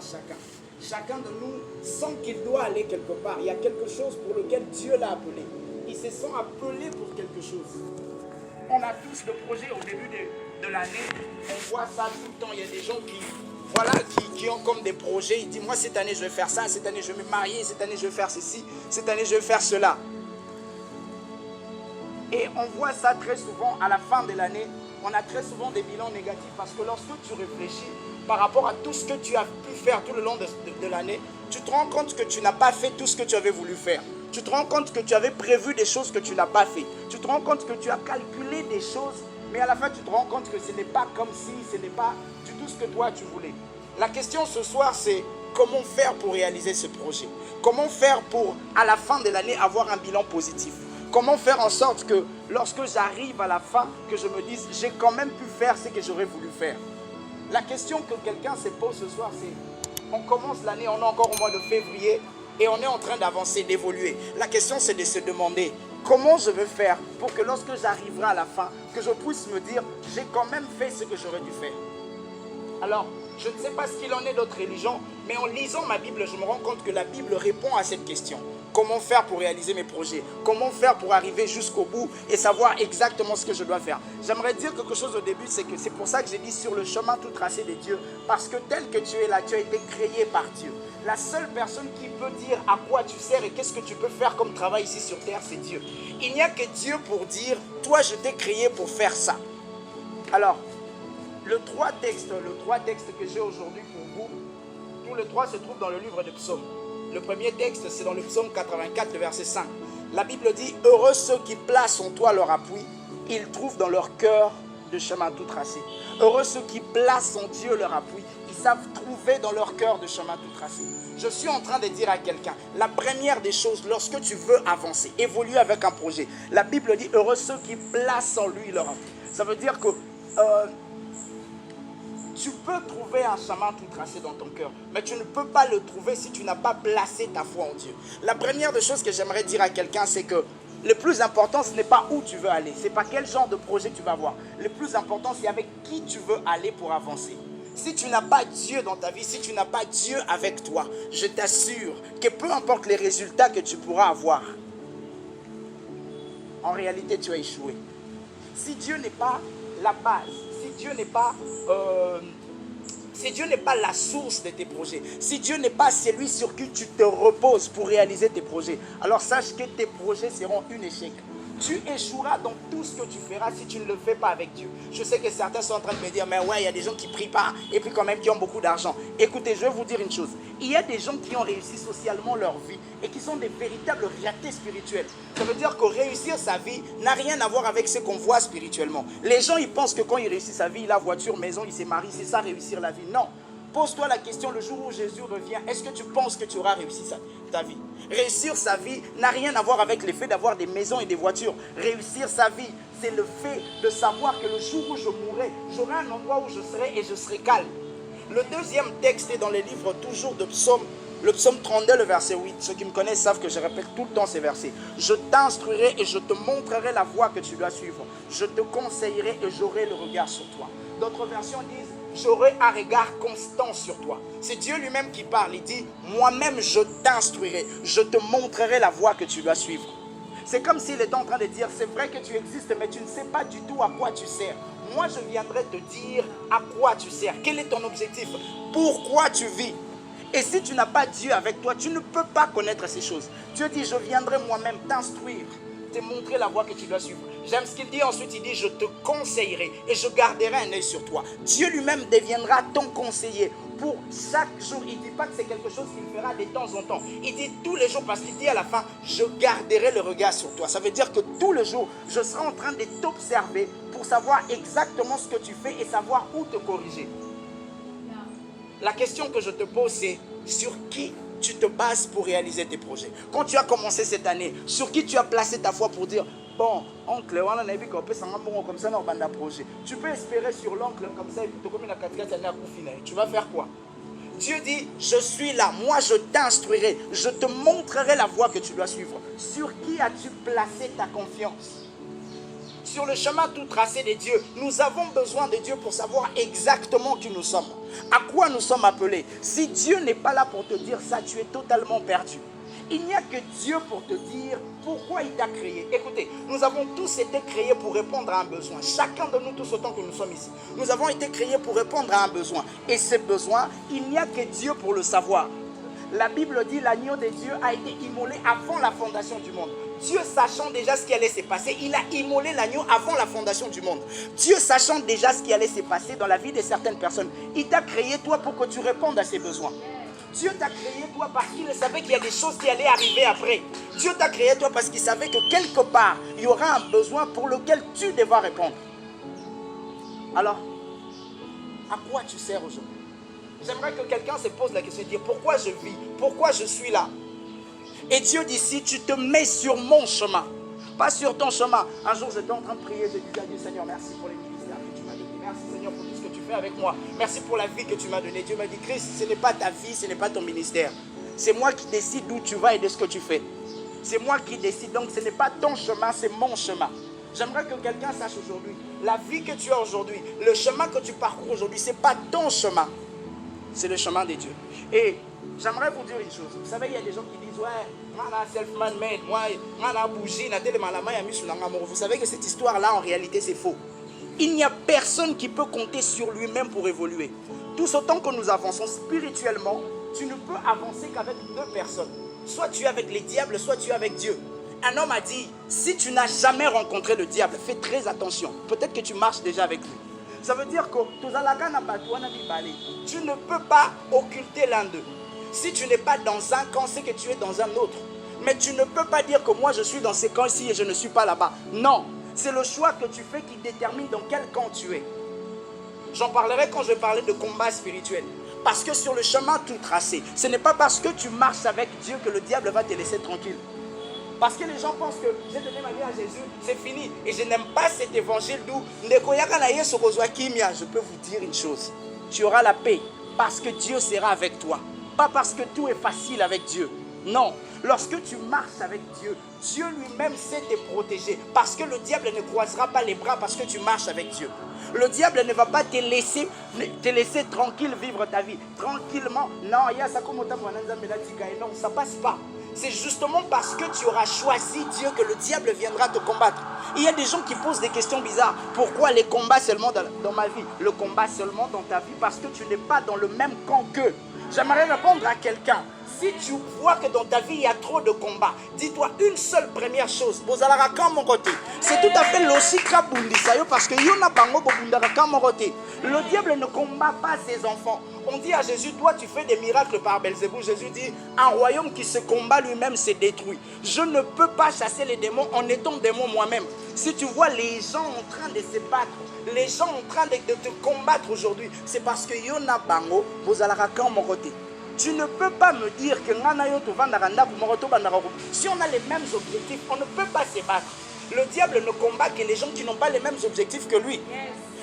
chacun. Chacun de nous sent qu'il doit aller quelque part. Il y a quelque chose pour lequel Dieu l'a appelé. Il se sent appelé pour quelque chose. On a tous le projet au début de l'année. On voit ça tout le temps. Il y a des gens qui ont comme des projets. Ils disent, moi cette année je vais faire ça, cette année je vais me marier, cette année je vais faire ceci, cette année je vais faire cela. Et on voit ça très souvent à la fin de l'année. On a très souvent des bilans négatifs parce que lorsque tu réfléchis par rapport à tout ce que tu as pu faire tout le long de l'année, tu te rends compte que tu n'as pas fait tout ce que tu avais voulu faire. Tu te rends compte que tu avais prévu des choses que tu n'as pas fait. Tu te rends compte que tu as calculé des choses, mais à la fin tu te rends compte que ce n'est pas comme si, ce n'est pas du tout ce que toi tu voulais. La question ce soir c'est comment faire pour réaliser ce projet? Comment faire pour à la fin de l'année avoir un bilan positif? Comment faire en sorte que lorsque j'arrive à la fin, que je me dise j'ai quand même pu faire ce que j'aurais voulu faire? La question que quelqu'un se pose ce soir c'est, on commence l'année, on est encore au mois de février et on est en train d'avancer, d'évoluer. La question c'est de se demander comment je vais faire pour que lorsque j'arriverai à la fin, que je puisse me dire j'ai quand même fait ce que j'aurais dû faire. Alors, je ne sais pas ce qu'il en est d'autres religions, mais en lisant ma Bible, je me rends compte que la Bible répond à cette question. Comment faire pour réaliser mes projets? Comment faire pour arriver jusqu'au bout et savoir exactement ce que je dois faire? J'aimerais dire quelque chose au début, c'est que c'est pour ça que j'ai dit sur le chemin tout tracé de Dieu, parce que tel que tu es là, tu as été créé par Dieu. La seule personne qui peut dire à quoi tu sers et qu'est-ce que tu peux faire comme travail ici sur terre, c'est Dieu. Il n'y a que Dieu pour dire, toi je t'ai créé pour faire ça. Alors, les trois textes que j'ai aujourd'hui pour vous, tous les trois se trouvent dans le livre des psaumes. Le premier texte, c'est dans le psaume 84, le verset 5. La Bible dit, heureux ceux qui placent en toi leur appui, ils trouvent dans leur cœur le chemin tout tracé. Heureux ceux qui placent en Dieu leur appui, ils savent trouver dans leur cœur le chemin tout tracé. Je suis en train de dire à quelqu'un, la première des choses, lorsque tu veux avancer, évoluer avec un projet, la Bible dit, heureux ceux qui placent en lui leur appui. Ça veut dire que tu peux trouver un chemin tout tracé dans ton cœur, mais tu ne peux pas le trouver si tu n'as pas placé ta foi en Dieu. La première des choses que j'aimerais dire à quelqu'un, c'est que le plus important, ce n'est pas où tu veux aller, ce n'est pas quel genre de projet tu vas avoir. Le plus important, c'est avec qui tu veux aller pour avancer. Si tu n'as pas Dieu dans ta vie, si tu n'as pas Dieu avec toi, je t'assure que peu importe les résultats que tu pourras avoir, en réalité, tu as échoué. Si Dieu n'est pas la base, si Dieu n'est pas la source de tes projets, si Dieu n'est pas celui sur qui tu te reposes pour réaliser tes projets, alors sache que tes projets seront un échec. Tu échoueras dans tout ce que tu feras si tu ne le fais pas avec Dieu. Je sais que certains sont en train de me dire, mais ouais, il y a des gens qui ne prient pas et puis quand même qui ont beaucoup d'argent. Écoutez, je vais vous dire une chose. Il y a des gens qui ont réussi socialement leur vie et qui sont des véritables ratés spirituels. Ça veut dire que réussir sa vie n'a rien à voir avec ce qu'on voit spirituellement. Les gens, ils pensent que quand ils réussissent sa vie, il a voiture, maison, il s'est marié, c'est ça réussir la vie. Non. Pose-toi la question, le jour où Jésus revient, est-ce que tu penses que tu auras réussi ta vie? Réussir sa vie n'a rien à voir avec le fait d'avoir des maisons et des voitures. Réussir sa vie, c'est le fait de savoir que le jour où je mourrai, j'aurai un endroit où je serai et je serai calme. Le deuxième texte est dans les livres toujours de psaumes, le psaume 32, le verset 8. Ceux qui me connaissent savent que je répète tout le temps ces versets. Je t'instruirai et je te montrerai la voie que tu dois suivre. Je te conseillerai et j'aurai le regard sur toi. D'autres versions disent, j'aurai un regard constant sur toi. C'est Dieu lui-même qui parle. Il dit, moi-même je t'instruirai. Je te montrerai la voie que tu dois suivre. C'est comme s'il était en train de dire, c'est vrai que tu existes, mais tu ne sais pas du tout à quoi tu sers. Moi, je viendrai te dire à quoi tu sers. Quel est ton objectif? Pourquoi tu vis? Et si tu n'as pas Dieu avec toi, tu ne peux pas connaître ces choses. Dieu dit, je viendrai moi-même t'instruire, te montrer la voie que tu dois suivre. J'aime ce qu'il dit ensuite, il dit, je te conseillerai et je garderai un œil sur toi. Dieu lui-même deviendra ton conseiller pour chaque jour. Il ne dit pas que c'est quelque chose qu'il fera de temps en temps. Il dit tous les jours parce qu'il dit à la fin, je garderai le regard sur toi. Ça veut dire que tous les jours, je serai en train de t'observer pour savoir exactement ce que tu fais et savoir où te corriger. La question que je te pose, c'est sur qui tu te bases pour réaliser tes projets. Quand tu as commencé cette année, sur qui tu as placé ta foi pour dire, bon, oncle, on a vu qu'on peut s'en rendre comme ça dans un projet. Tu peux espérer sur l'oncle comme ça et puis te communiquer à 4 années à coup final. Tu vas faire quoi? Dieu dit, je suis là, moi je t'instruirai, je te montrerai la voie que tu dois suivre. Sur qui as-tu placé ta confiance? sur le chemin tout tracé de Dieu, nous avons besoin de Dieu pour savoir exactement qui nous sommes. À quoi nous sommes appelés. Si Dieu n'est pas là pour te dire ça, tu es totalement perdu. Il n'y a que Dieu pour te dire pourquoi il t'a créé. Écoutez, nous avons tous été créés pour répondre à un besoin. Chacun de nous, tous autant que nous sommes ici, nous avons été créés pour répondre à un besoin. Et ce besoin, il n'y a que Dieu pour le savoir. La Bible dit l'agneau de Dieu a été immolé avant la fondation du monde. Dieu sachant déjà ce qui allait se passer, il a immolé l'agneau avant la fondation du monde. Dieu sachant déjà ce qui allait se passer dans la vie de certaines personnes, il t'a créé toi pour que tu répondes à ses besoins. Dieu t'a créé toi parce qu'il savait qu'il y a des choses qui allaient arriver après. Dieu t'a créé toi parce qu'il savait que quelque part, il y aura un besoin pour lequel tu devras répondre. Alors, à quoi tu sers aujourd'hui? J'aimerais que quelqu'un se pose la question et dire pourquoi je vis, pourquoi je suis là. Et Dieu dit si tu te mets sur mon chemin, pas sur ton chemin. Un jour j'étais en train de prier, je disais à Dieu Seigneur merci pour les ministères que tu m'as donnés. Merci Seigneur pour tout ce que tu fais avec moi. Merci pour la vie que tu m'as donnée. Dieu m'a dit Christ, ce n'est pas ta vie, ce n'est pas ton ministère. C'est moi qui décide d'où tu vas et de ce que tu fais. C'est moi qui décide, donc ce n'est pas ton chemin, c'est mon chemin. J'aimerais que quelqu'un sache aujourd'hui, la vie que tu as aujourd'hui, le chemin que tu parcours aujourd'hui, ce n'est pas ton chemin. C'est le chemin de Dieu. Et j'aimerais vous dire une chose. Vous savez, il y a des gens qui disent, ouais, moi, je suis self-man-made, moi, je suis bougie, vous savez que cette histoire-là, en réalité, c'est faux. Il n'y a personne qui peut compter sur lui-même pour évoluer. Tous autant que nous avançons spirituellement, tu ne peux avancer qu'avec deux personnes. Soit tu es avec les diables, soit tu es avec Dieu. Un homme a dit, si tu n'as jamais rencontré le diable, fais très attention. Peut-être que tu marches déjà avec lui. Ça veut dire que tu ne peux pas occulter l'un d'eux. Si tu n'es pas dans un camp, c'est que tu es dans un autre. Mais tu ne peux pas dire que moi je suis dans ces camps-ci et je ne suis pas là-bas. Non, c'est le choix que tu fais qui détermine dans quel camp tu es. J'en parlerai quand je vais parler de combat spirituel. Parce que sur le chemin tout tracé, ce n'est pas parce que tu marches avec Dieu que le diable va te laisser tranquille. Parce que les gens pensent que j'ai donné ma vie à Jésus, c'est fini. Et je n'aime pas cet évangile d'où je peux vous dire une chose. Tu auras la paix parce que Dieu sera avec toi. Pas parce que tout est facile avec Dieu. Non. Lorsque tu marches avec Dieu, Dieu lui-même sait te protéger. Parce que le diable ne croisera pas les bras parce que tu marches avec Dieu. Le diable ne va pas te laisser tranquille vivre ta vie. Tranquillement. Non, ça passe pas. C'est justement parce que tu auras choisi Dieu que le diable viendra te combattre. Il y a des gens qui posent des questions bizarres. Pourquoi les combats seulement dans ma vie? Le combat seulement dans ta vie parce que tu n'es pas dans le même camp qu'eux. J'aimerais répondre à quelqu'un. Si tu vois que dans ta vie il y a trop de combats, dis-toi une seule première chose. C'est tout à fait logique parce que le diable ne combat pas ses enfants. On dit à Jésus, toi tu fais des miracles par Belzébuth. Jésus dit, un royaume qui se combat lui-même se détruit. Je ne peux pas chasser les démons en étant démon moi-même. Si tu vois les gens en train de se battre, les gens en train de te combattre aujourd'hui, c'est parce que Yona Bango, vous allez côté. Tu ne peux pas me dire que si on a les mêmes objectifs, on ne peut pas se battre. Le diable ne combat que les gens qui n'ont pas les mêmes objectifs que lui.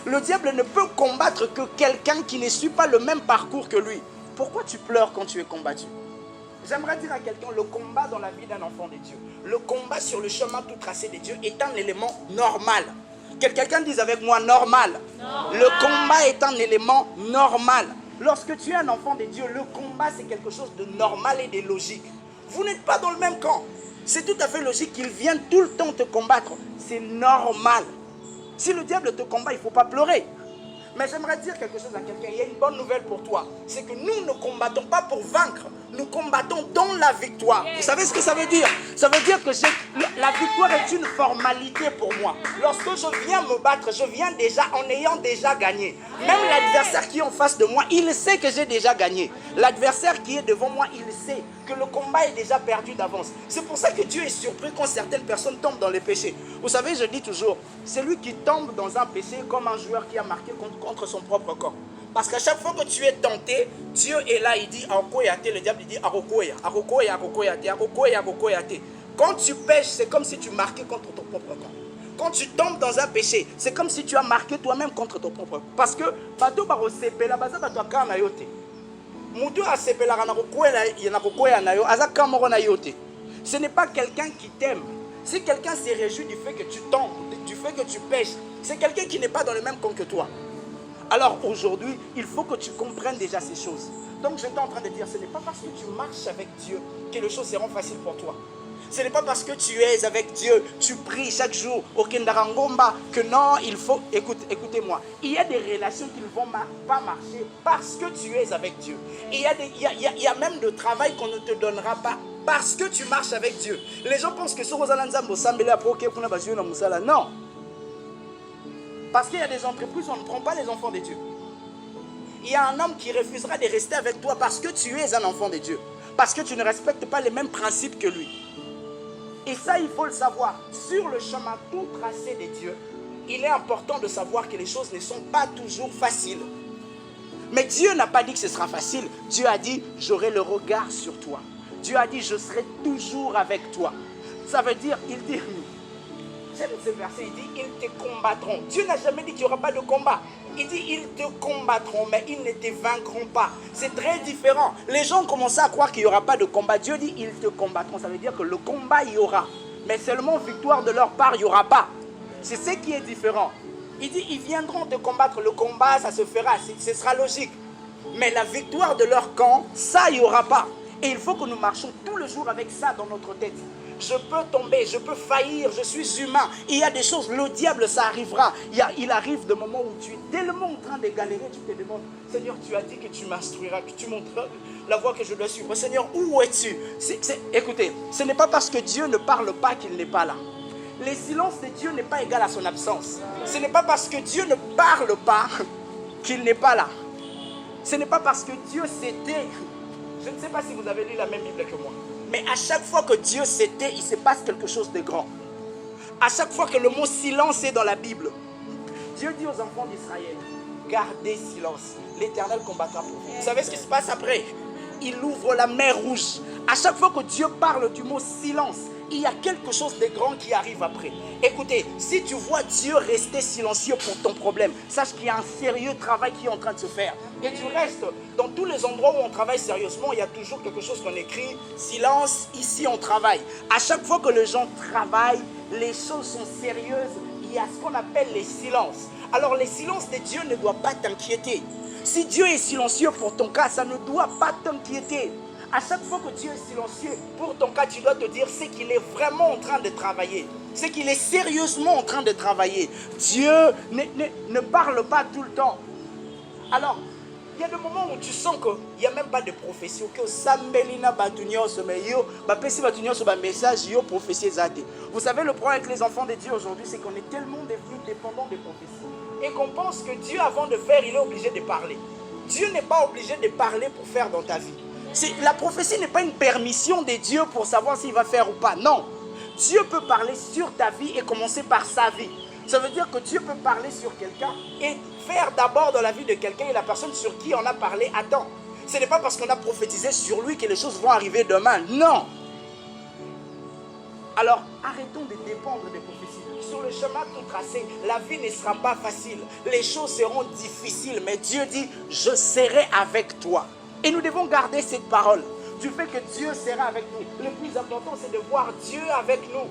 Le diable ne peut combattre que quelqu'un qui ne suit pas le même parcours que lui. Pourquoi tu pleures quand tu es combattu? J'aimerais dire à quelqu'un, le combat dans la vie d'un enfant de Dieu, le combat sur le chemin tout tracé de Dieu est un élément normal. Que quelqu'un dise avec moi normal. Le combat est un élément normal. Lorsque tu es un enfant de Dieu, le combat c'est quelque chose de normal et de logique. Vous n'êtes pas dans le même camp. C'est tout à fait logique qu'il vienne tout le temps te combattre. C'est normal. Si le diable te combat, il ne faut pas pleurer. Mais j'aimerais dire quelque chose à quelqu'un. Il y a une bonne nouvelle pour toi. C'est que nous ne combattons pas pour vaincre. Nous combattons dans la victoire. Vous savez ce que ça veut dire? Ça veut dire que la victoire est une formalité pour moi. Lorsque je viens me battre, je viens déjà en ayant déjà gagné. Même l'adversaire qui est en face de moi, il sait que j'ai déjà gagné. L'adversaire qui est devant moi, il sait que le combat est déjà perdu d'avance. C'est pour ça que Dieu est surpris quand certaines personnes tombent dans les péchés. Vous savez, je dis toujours, celui qui tombe dans un péché comme un joueur qui a marqué contre son propre corps. Parce qu'à chaque fois que tu es tenté, Dieu est là, il dit Arokoyate, le diable il dit Arokoya, Arokoya, Arokoyate, Arokoya, Arokoyate. Quand tu pêches, c'est comme si tu marquais contre ton propre corps. Quand tu tombes dans un péché, c'est comme si tu as marqué toi-même contre ton propre corps. Parce que bato ba sepela baza bato akana yote. Mutu a sepela kana kokoya na yo, azaka moko na yote. Ce n'est pas quelqu'un qui t'aime. Si quelqu'un se réjouit du fait que tu tombes, du fait que tu pêches, c'est quelqu'un qui n'est pas dans le même camp que toi. Alors aujourd'hui, il faut que tu comprennes déjà ces choses. Donc je suis en train de dire, ce n'est pas parce que tu marches avec Dieu que les choses seront faciles pour toi. Ce n'est pas parce que tu es avec Dieu, tu pries chaque jour au Kendarangomba que non, il faut... Écoutez-moi, il y a des relations qui ne vont pas marcher parce que tu es avec Dieu. Et il y a même de travail qu'on ne te donnera pas parce que tu marches avec Dieu. Les gens pensent que non. Parce qu'il y a des entreprises où on ne prend pas les enfants de Dieu. Il y a un homme qui refusera de rester avec toi parce que tu es un enfant de Dieu. Parce que tu ne respectes pas les mêmes principes que lui. Et ça, il faut le savoir. Sur le chemin tout tracé de Dieu, il est important de savoir que les choses ne sont pas toujours faciles. Mais Dieu n'a pas dit que ce sera facile. Dieu a dit, j'aurai le regard sur toi. Dieu a dit, je serai toujours avec toi. Ça veut dire, il dit, j'aime ce verset, il dit, ils te combattront. Dieu n'a jamais dit qu'il n'y aura pas de combat. Il dit, ils te combattront, mais ils ne te vaincront pas. C'est très différent. Les gens commencent à croire qu'il n'y aura pas de combat. Dieu dit, ils te combattront. Ça veut dire que le combat, il y aura. Mais seulement victoire de leur part, il n'y aura pas. C'est ce qui est différent. Il dit, ils viendront te combattre. Le combat, ça se fera. Ce sera logique. Mais la victoire de leur camp, ça, il n'y aura pas. Et il faut que nous marchions tout le jour avec ça dans notre tête. Je peux tomber, je peux faillir, je suis humain. Il y a des choses, le diable, ça arrivera. Il arrive des moments où tu es tellement en train de galérer, tu te demandes, Seigneur, tu as dit que tu m'instruiras, que tu montreras la voie que je dois suivre. Seigneur, où es-tu? Écoutez, ce n'est pas parce que Dieu ne parle pas qu'il n'est pas là. Le silence de Dieu n'est pas égal à son absence. Ce n'est pas parce que Dieu ne parle pas qu'il n'est pas là. Ce n'est pas parce que Dieu s'était... Je ne sais pas si vous avez lu la même Bible que moi. Mais à chaque fois que Dieu s'était, il se passe quelque chose de grand. À chaque fois que le mot silence est dans la Bible, Dieu dit aux enfants d'Israël, gardez silence. L'Éternel combattra pour vous. Vous savez ce qui se passe après? Il ouvre la mer Rouge. À chaque fois que Dieu parle du mot silence, il y a quelque chose de grand qui arrive après. Écoutez, si tu vois Dieu rester silencieux pour ton problème, sache qu'il y a un sérieux travail qui est en train de se faire. Et tu restes dans tous les endroits où on travaille sérieusement, il y a toujours quelque chose qu'on écrit, silence, ici on travaille. À chaque fois que les gens travaillent, les choses sont sérieuses, il y a ce qu'on appelle les silences. Alors les silences de Dieu ne doivent pas t'inquiéter. Si Dieu est silencieux pour ton cas, ça ne doit pas t'inquiéter. À chaque fois que Dieu est silencieux pour ton cas, tu dois te dire c'est qu'il est vraiment en train de travailler. C'est qu'il est sérieusement en train de travailler. Dieu ne parle pas tout le temps. Alors, il y a des moments où tu sens qu'il n'y a même pas de prophétie. Vous savez, le problème avec les enfants de Dieu aujourd'hui, c'est qu'on est tellement devenus dépendants des prophéties. Et qu'on pense que Dieu, avant de faire, il est obligé de parler. Dieu n'est pas obligé de parler pour faire dans ta vie. La prophétie n'est pas une permission de Dieu pour savoir s'il va faire ou pas. Non. Dieu peut parler sur ta vie et commencer par sa vie. Ça veut dire que Dieu peut parler sur quelqu'un et faire d'abord dans la vie de quelqu'un et la personne sur qui on a parlé attend. Ce n'est pas parce qu'on a prophétisé sur lui que les choses vont arriver demain. Non. Alors, arrêtons de dépendre des prophéties. Sur le chemin tout tracé, la vie ne sera pas facile. Les choses seront difficiles. Mais Dieu dit, je serai avec toi. Et nous devons garder cette parole. Du fait que Dieu sera avec nous. Le plus important, c'est de voir Dieu avec nous.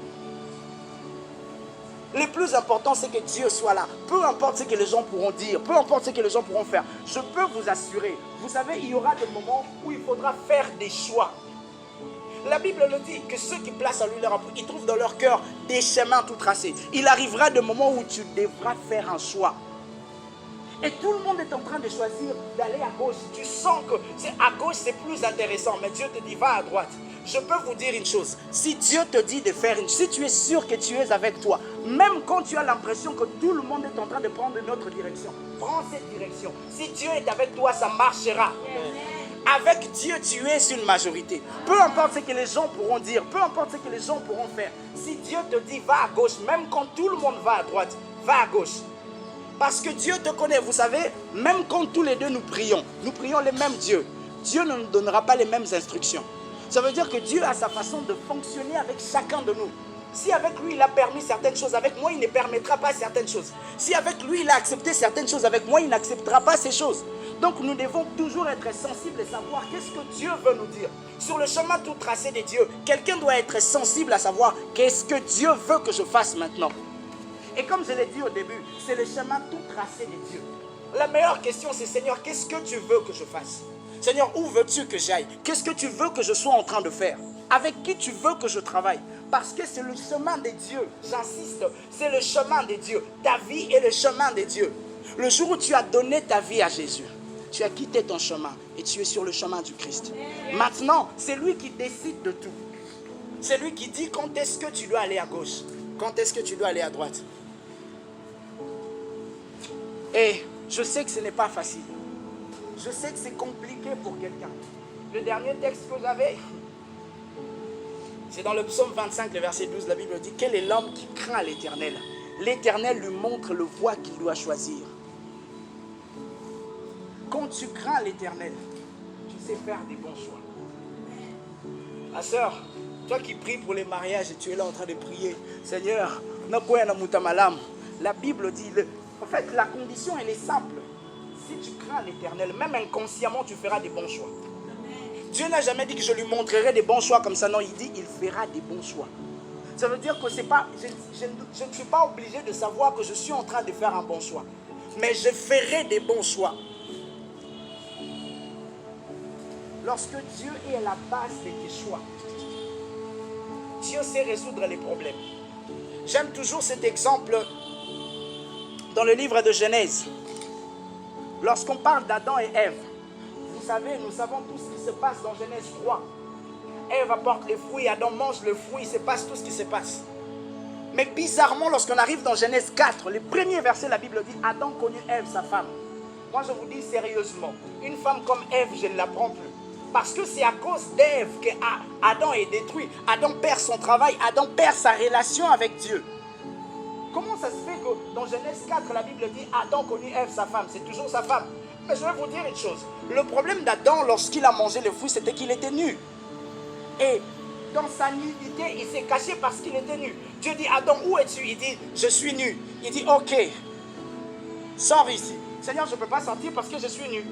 Le plus important, c'est que Dieu soit là. Peu importe ce que les gens pourront dire, peu importe ce que les gens pourront faire. Je peux vous assurer, vous savez, il y aura des moments où il faudra faire des choix. La Bible le dit, que ceux qui placent en lui leur amour, ils trouvent dans leur cœur des chemins tout tracés. Il arrivera des moments où tu devras faire un choix. Et tout le monde est en train de choisir d'aller à gauche. Tu sens que à gauche c'est plus intéressant, mais Dieu te dit va à droite. Je peux vous dire une chose, si Dieu te dit de faire si tu es sûr que tu es avec toi, même quand tu as l'impression que tout le monde est en train de prendre une autre direction, prends cette direction. Si Dieu est avec toi, ça marchera. Avec Dieu, tu es une majorité. Peu importe ce que les gens pourront dire, peu importe ce que les gens pourront faire. Si Dieu te dit va à gauche, même quand tout le monde va à droite, va à gauche. Parce que Dieu te connaît, vous savez, même quand tous les deux nous prions les mêmes dieux. Dieu ne nous donnera pas les mêmes instructions. Ça veut dire que Dieu a sa façon de fonctionner avec chacun de nous. Si avec lui il a permis certaines choses, avec moi il ne permettra pas certaines choses. Si avec lui il a accepté certaines choses, avec moi il n'acceptera pas ces choses. Donc nous devons toujours être sensibles et savoir qu'est-ce que Dieu veut nous dire. Sur le chemin tout tracé de Dieu, quelqu'un doit être sensible à savoir qu'est-ce que Dieu veut que je fasse maintenant. Et comme je l'ai dit au début, c'est le chemin tout tracé de Dieu. La meilleure question, c'est Seigneur, qu'est-ce que tu veux que je fasse? Seigneur, où veux-tu que j'aille? Qu'est-ce que tu veux que je sois en train de faire? Avec qui tu veux que je travaille? Parce que c'est le chemin de Dieu. J'insiste, c'est le chemin de Dieu. Ta vie est le chemin de Dieu. Le jour où tu as donné ta vie à Jésus, tu as quitté ton chemin et tu es sur le chemin du Christ. Maintenant, c'est lui qui décide de tout. C'est lui qui dit quand est-ce que tu dois aller à gauche, quand est-ce que tu dois aller à droite. Et je sais que ce n'est pas facile. Je sais que c'est compliqué pour quelqu'un. Le dernier texte que j'avais, c'est dans le psaume 25, le verset 12, la Bible dit: quel est l'homme qui craint l'Éternel? L'Éternel lui montre le voie qu'il doit choisir. Quand tu crains l'Éternel, tu sais faire des bons choix. Ma soeur, toi qui pries pour les mariages et tu es là en train de prier, Seigneur, la Bible dit, en fait la condition elle est simple. Si tu crains l'Éternel, même inconsciemment tu feras des bons choix. Dieu n'a jamais dit que je lui montrerai des bons choix comme ça, non, il dit il fera des bons choix. Ça veut dire que c'est pas, je ne suis pas obligé de savoir que je suis en train de faire un bon choix. Mais je ferai des bons choix. Lorsque Dieu est à la base de tes choix, Dieu sait résoudre les problèmes. J'aime toujours cet exemple dans le livre de Genèse. Lorsqu'on parle d'Adam et Ève, vous savez, nous savons tout ce qui se passe dans Genèse 3. Ève apporte les fruits, Adam mange le fruit, il se passe tout ce qui se passe. Mais bizarrement, lorsqu'on arrive dans Genèse 4, le premier verset, la Bible dit: Adam connut Ève, sa femme. Moi, je vous dis sérieusement, une femme comme Ève, je ne la prends plus. Parce que c'est à cause d'Ève qu'Adam est détruit. Adam perd son travail, Adam perd sa relation avec Dieu. Comment ça se fait que dans Genèse 4, la Bible dit Adam connut Ève, sa femme? C'est toujours sa femme. Mais je vais vous dire une chose. Le problème d'Adam, lorsqu'il a mangé le fruit, c'était qu'il était nu. Et dans sa nudité, il s'est caché parce qu'il était nu. Dieu dit: Adam, où es-tu? Il dit: je suis nu. Il dit: ok, sors ici. Seigneur, je ne peux pas sortir parce que je suis nu.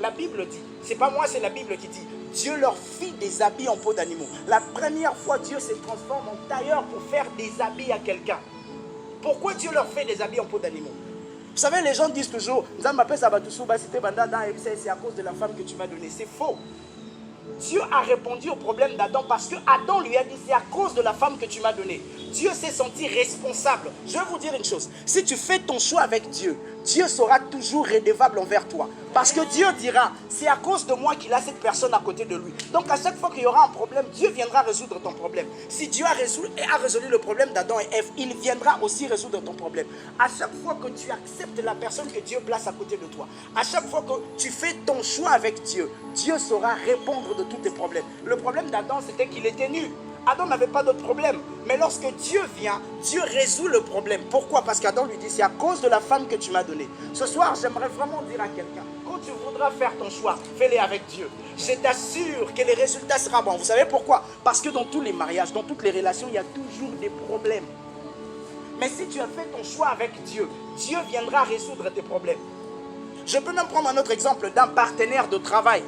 La Bible dit, c'est pas moi, c'est la Bible qui dit, Dieu leur fit des habits en peau d'animaux. La première fois, Dieu se transforme en tailleur pour faire des habits à quelqu'un. Pourquoi Dieu leur fait des habits en peau d'animaux? Vous savez, les gens disent toujours, c'est à cause de la femme que tu m'as donnée. C'est faux. Dieu a répondu au problème d'Adam parce que Adam lui a dit: c'est à cause de la femme que tu m'as donnée. Dieu s'est senti responsable. Je vais vous dire une chose. Si tu fais ton choix avec Dieu, Dieu sera toujours redevable envers toi. Parce que Dieu dira: c'est à cause de moi qu'il a cette personne à côté de lui. Donc à chaque fois qu'il y aura un problème, Dieu viendra résoudre ton problème. Si Dieu a résolu le problème d'Adam et Ève, il viendra aussi résoudre ton problème. À chaque fois que tu acceptes la personne que Dieu place à côté de toi, à chaque fois que tu fais ton choix avec Dieu, Dieu saura répondre de tous tes problèmes. Le problème d'Adam, c'était qu'il était nu. Adam n'avait pas d'autre problème. Mais lorsque Dieu vient, Dieu résout le problème. Pourquoi? Parce qu'Adam lui dit: c'est à cause de la femme que tu m'as donnée. Ce soir, j'aimerais vraiment dire à quelqu'un, quand tu voudras faire ton choix, fais-le avec Dieu. Je t'assure que les résultats seront bons. Vous savez pourquoi? Parce que dans tous les mariages, dans toutes les relations, il y a toujours des problèmes. Mais si tu as fait ton choix avec Dieu, Dieu viendra résoudre tes problèmes. Je peux même prendre un autre exemple d'un partenaire de travail.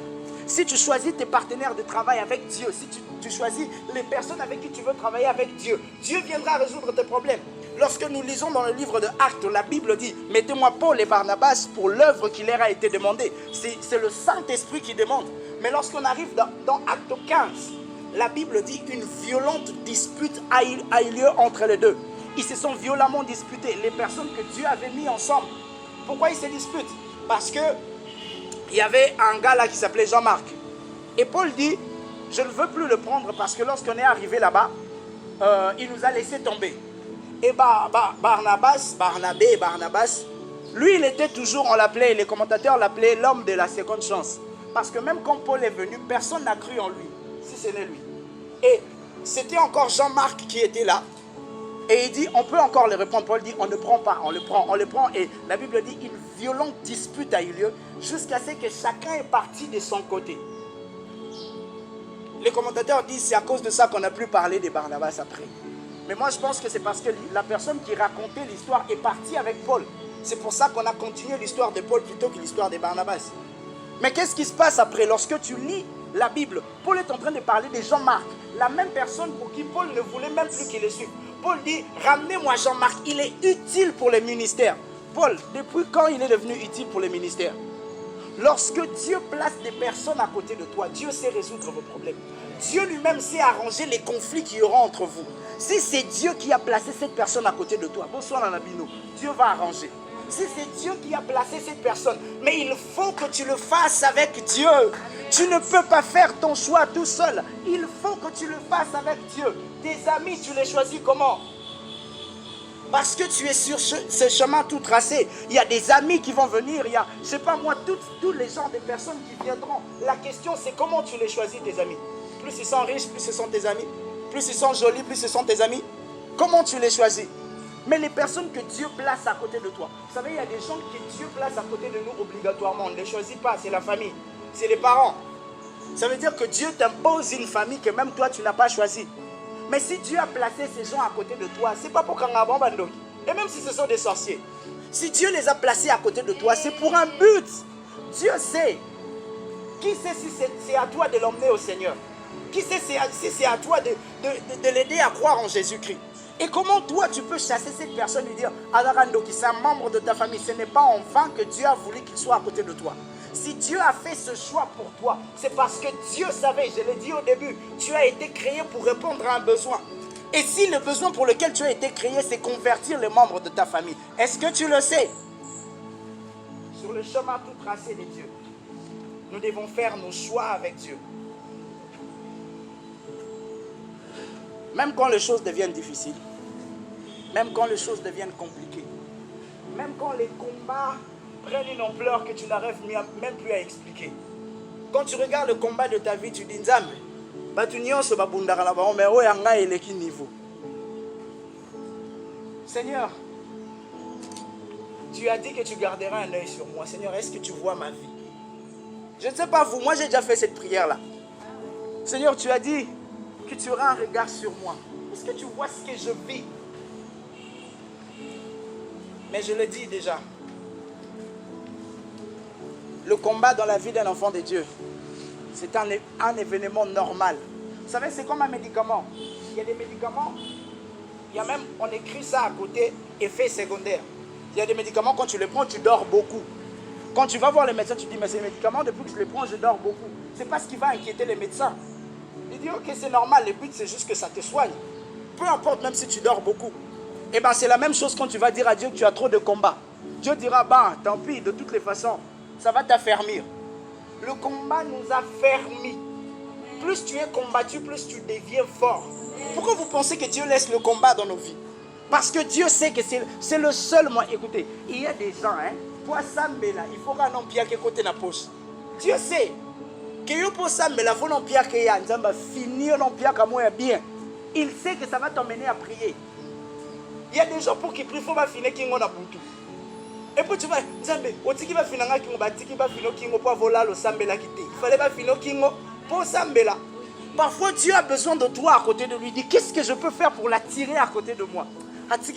Si tu choisis tes partenaires de travail avec Dieu, si tu choisis les personnes avec qui tu veux travailler avec Dieu, Dieu viendra résoudre tes problèmes. Lorsque nous lisons dans le livre de Actes, la Bible dit: mettez-moi Paul et Barnabas pour l'œuvre qui leur a été demandée. C'est le Saint-Esprit qui demande. Mais lorsqu'on arrive dans Acte 15, la Bible dit: une violente dispute a eu lieu entre les deux. Ils se sont violemment disputés, les personnes que Dieu avait mis ensemble. Pourquoi ils se disputent? Parce que il y avait un gars là qui s'appelait Jean-Marc. Et Paul dit: je ne veux plus le prendre parce que lorsqu'on est arrivé là-bas, il nous a laissé tomber. Et Barnabas, lui il était toujours, on l'appelait, les commentateurs l'appelaient l'homme de la seconde chance. Parce que même quand Paul est venu, personne n'a cru en lui, si ce n'est lui. Et c'était encore Jean-Marc qui était là. Et il dit: on peut encore le reprendre. Paul dit: on ne prend pas, on le prend. Et la Bible dit: une violente dispute a eu lieu jusqu'à ce que chacun est parti de son côté. Les commentateurs disent: c'est à cause de ça qu'on n'a plus parlé de Barnabas après. Mais moi je pense que c'est parce que la personne qui racontait l'histoire est partie avec Paul. C'est pour ça qu'on a continué l'histoire de Paul plutôt que l'histoire de Barnabas. Mais qu'est-ce qui se passe après? Lorsque tu lis la Bible, Paul est en train de parler de Jean-Marc, la même personne pour qui Paul ne voulait même plus qu'il le suive. Paul dit, ramenez-moi Jean-Marc, il est utile pour les ministères. Paul, depuis quand il est devenu utile pour les ministères? Lorsque Dieu place des personnes à côté de toi, Dieu sait résoudre vos problèmes. Dieu lui-même sait arranger les conflits qu'il y aura entre vous. Si c'est Dieu qui a placé cette personne à côté de toi, bonsoir Nanabino, Dieu va arranger. Si c'est Dieu qui a placé cette personne, mais il faut que tu le fasses avec Dieu. Tu ne peux pas faire ton choix tout seul. Il faut que tu le fasses avec Dieu. Tes amis, tu les choisis comment? Parce que tu es sur ce chemin tout tracé. Il y a des amis qui vont venir. Il y a, je ne sais pas moi, tous les genres de personnes qui viendront. La question, c'est comment tu les choisis, tes amis. Plus ils sont riches, plus ce sont tes amis. Plus ils sont jolis, plus ce sont tes amis. Comment tu les choisis? Mais les personnes que Dieu place à côté de toi. Vous savez, il y a des gens que Dieu place à côté de nous obligatoirement. On ne les choisit pas, c'est la famille. C'est les parents. Ça veut dire que Dieu t'impose une famille que même toi, tu n'as pas choisie. Mais si Dieu a placé ces gens à côté de toi, ce n'est pas pour qu'un avant bandoki. Et même si ce sont des sorciers. Si Dieu les a placés à côté de toi, c'est pour un but. Dieu sait. Qui sait si c'est à toi de l'emmener au Seigneur? Qui sait si c'est à toi de l'aider à croire en Jésus-Christ? Et comment toi tu peux chasser cette personne et dire Adarando qui c'est un membre de ta famille? Ce n'est pas en vain que Dieu a voulu qu'il soit à côté de toi. Si Dieu a fait ce choix pour toi, c'est parce que Dieu savait, je l'ai dit au début, tu as été créé pour répondre à un besoin. Et si le besoin pour lequel tu as été créé, c'est convertir les membres de ta famille, est-ce que tu le sais? Sur le chemin tout tracé de Dieu, nous devons faire nos choix avec Dieu. Même quand les choses deviennent difficiles, même quand les choses deviennent compliquées, même quand les combats prennent une ampleur que tu n'arrives même plus à expliquer. Quand tu regardes le combat de ta vie, tu dis Nzambe, Seigneur, tu as dit que tu garderas un œil sur moi. Seigneur, est-ce que tu vois ma vie? Je ne sais pas vous, moi j'ai déjà fait cette prière-là. Seigneur, tu as dit que tu auras un regard sur moi. Est-ce que tu vois ce que je vis? Mais je le dis déjà. Le combat dans la vie d'un enfant de Dieu, c'est un événement normal. Vous savez, c'est comme un médicament. Il y a des médicaments, il y a même, on écrit ça à côté, effet secondaire. Il y a des médicaments, quand tu les prends, tu dors beaucoup. Quand tu vas voir les médecins, tu dis, mais ces médicaments, depuis que je les prends, je dors beaucoup. Ce n'est pas ce qui va inquiéter les médecins. Ils disent, ok, c'est normal, le but, c'est juste que ça te soigne. Peu importe, même si tu dors beaucoup. Et bien, c'est la même chose quand tu vas dire à Dieu que tu as trop de combats. Dieu dira, bah, tant pis, de toutes les façons, ça va t'affermir. Le combat nous a fermis. Plus tu es combattu, plus tu deviens fort. Pourquoi vous pensez que Dieu laisse le combat dans nos vies? Parce que Dieu sait que c'est le seul moyen. Écoutez, il y a des gens, pour s'amener là, il faut qu'un homme qui côté la poche. Dieu sait que pour s'amener là, il faut finir bien. Il sait que ça va t'emmener à prier. Il y a des gens pour qui prient, il faut finir qui ont boutou. Et puis tu vas, Nzambe, otiki va finir qui ont batiki va finir qui ont pas volé le sambela quitté. Il fallait pas finir qui ont pour sambela. Parfois Dieu a besoin de toi à côté de lui. Dit qu'est-ce que je peux faire pour l'attirer à côté de moi? Quand tu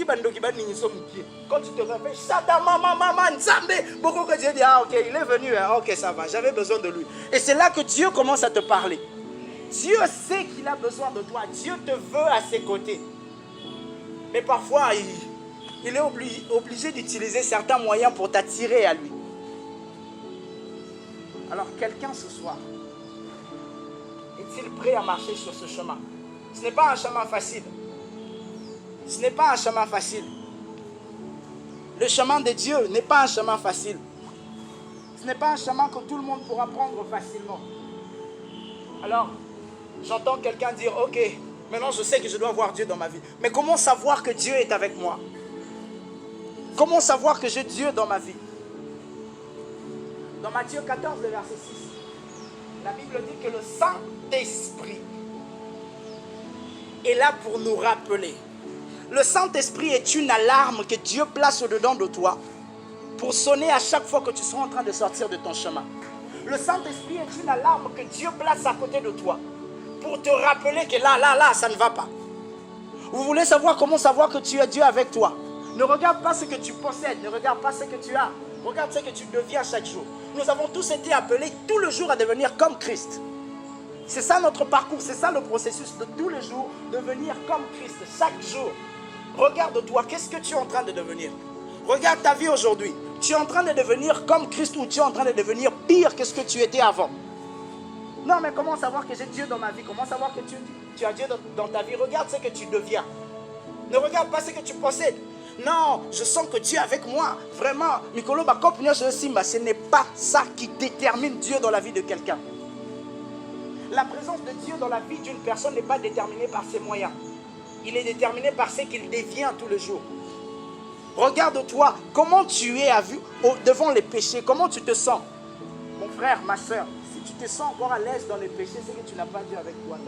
te réveilles, Shada maman Nzambe, beaucoup que Dieu dit ah ok il est venu, ok ça va, j'avais besoin de lui. Et c'est là que Dieu commence à te parler. Dieu sait qu'il a besoin de toi. Dieu te veut à ses côtés. Mais parfois il est obligé d'utiliser certains moyens pour t'attirer à lui. Alors quelqu'un ce soir, est-il prêt à marcher sur ce chemin? Ce n'est pas un chemin facile. Ce n'est pas un chemin facile. Le chemin de Dieu n'est pas un chemin facile. Ce n'est pas un chemin que tout le monde pourra prendre facilement. Alors, j'entends quelqu'un dire, ok, maintenant je sais que je dois voir Dieu dans ma vie. Mais comment savoir que Dieu est avec moi? Comment savoir que j'ai Dieu dans ma vie? Dans Matthieu 14, le verset 6, la Bible dit que le Saint-Esprit est là pour nous rappeler. Le Saint-Esprit est une alarme que Dieu place au-dedans de toi pour sonner à chaque fois que tu seras en train de sortir de ton chemin. Le Saint-Esprit est une alarme que Dieu place à côté de toi pour te rappeler que là, ça ne va pas. Vous voulez savoir comment savoir que tu as Dieu avec toi? Ne regarde pas ce que tu possèdes, ne regarde pas ce que tu as. Regarde ce que tu deviens chaque jour. Nous avons tous été appelés tout le jour à devenir comme Christ. C'est ça notre parcours, c'est ça le processus de tous les jours, devenir comme Christ chaque jour. Regarde-toi, qu'est-ce que tu es en train de devenir? Regarde ta vie aujourd'hui. Tu es en train de devenir comme Christ ou tu es en train de devenir pire que ce que tu étais avant? Non, mais comment savoir que j'ai Dieu dans ma vie? Comment savoir que tu as Dieu dans ta vie? Regarde ce que tu deviens. Ne regarde pas ce que tu possèdes. Non, je sens que Dieu est avec moi. Vraiment, Mikolo Bakop, ce n'est pas ça qui détermine Dieu dans la vie de quelqu'un. La présence de Dieu dans la vie d'une personne n'est pas déterminée par ses moyens. Il est déterminé par ce qu'il devient tous les jours. Regarde-toi, comment tu es devant les péchés, comment tu te sens? Mon frère, ma soeur, si tu te sens encore à l'aise dans les péchés, c'est que tu n'as pas Dieu avec toi.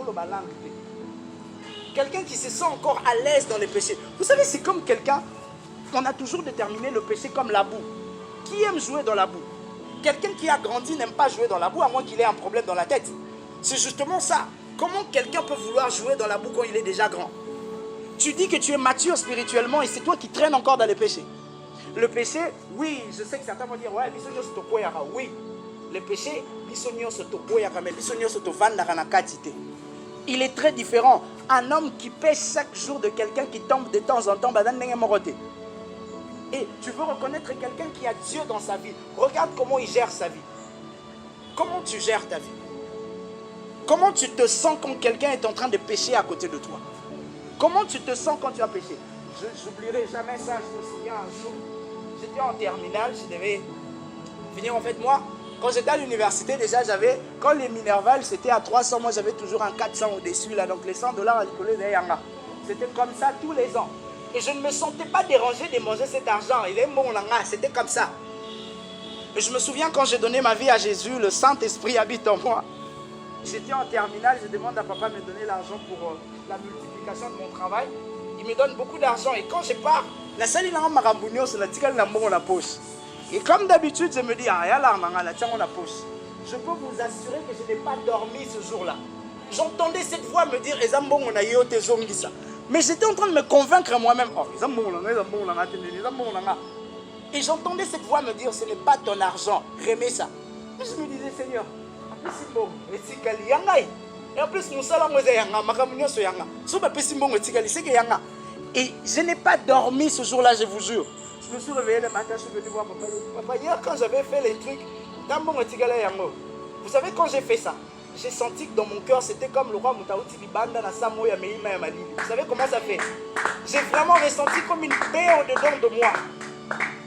Quelqu'un qui se sent encore à l'aise dans les péchés. Vous savez, c'est comme quelqu'un, on a toujours déterminé le péché comme la boue. Qui aime jouer dans la boue? Quelqu'un qui a grandi n'aime pas jouer dans la boue, à moins qu'il ait un problème dans la tête. C'est justement ça. Comment quelqu'un peut vouloir jouer dans la boue quand il est déjà grand? Tu dis que tu es mature spirituellement et c'est toi qui traînes encore dans les péchés. Le péché, oui, je sais que certains vont dire, ouais, oui, le péché, il est très différent. Un homme qui pêche chaque jour de quelqu'un qui tombe de temps en temps, et tu veux reconnaître quelqu'un qui a Dieu dans sa vie. Regarde comment il gère sa vie. Comment tu gères ta vie? Comment tu te sens quand quelqu'un est en train de pécher à côté de toi? Comment tu te sens quand tu as péché? Je n'oublierai jamais ça. Je me souviens un jour, j'étais en terminale, je devais finir. En fait, moi, quand j'étais à l'université, déjà, quand les Minerval, c'était à 300, moi, j'avais toujours un 400 au-dessus, là. Donc, les $100 à l'école de Yanga. C'était comme ça tous les ans. Et je ne me sentais pas dérangé de manger cet argent. Il est bon, c'était comme ça. Et je me souviens quand j'ai donné ma vie à Jésus, le Saint-Esprit habite en moi. J'étais en terminale, je demande à papa de me donner l'argent pour la multiplication de mon travail. Il me donne beaucoup d'argent. Et quand je pars, la salle est en marabunio, c'est la tigale dans la poche. Et comme d'habitude, je me dis, ah, il y a l'argent dans la poche. Je peux vous assurer que je n'ai pas dormi ce jour-là. J'entendais cette voix me dire, mais j'étais en train de me convaincre moi-même. Oh, et j'entendais cette voix me dire, ce n'est pas ton argent, remets ça. Et je me disais, Seigneur, et en plus, et je n'ai pas dormi ce jour-là, je vous jure. Je me suis réveillé le matin, je suis venu voir papa. Papa, hier, quand j'avais fait les trucs, vous savez, quand j'ai fait ça, j'ai senti que dans mon cœur, c'était comme le roi Moutaouti Banda na Samoya Meima et Malili. Vous savez comment ça fait? J'ai vraiment ressenti comme une paix au-dedans de moi.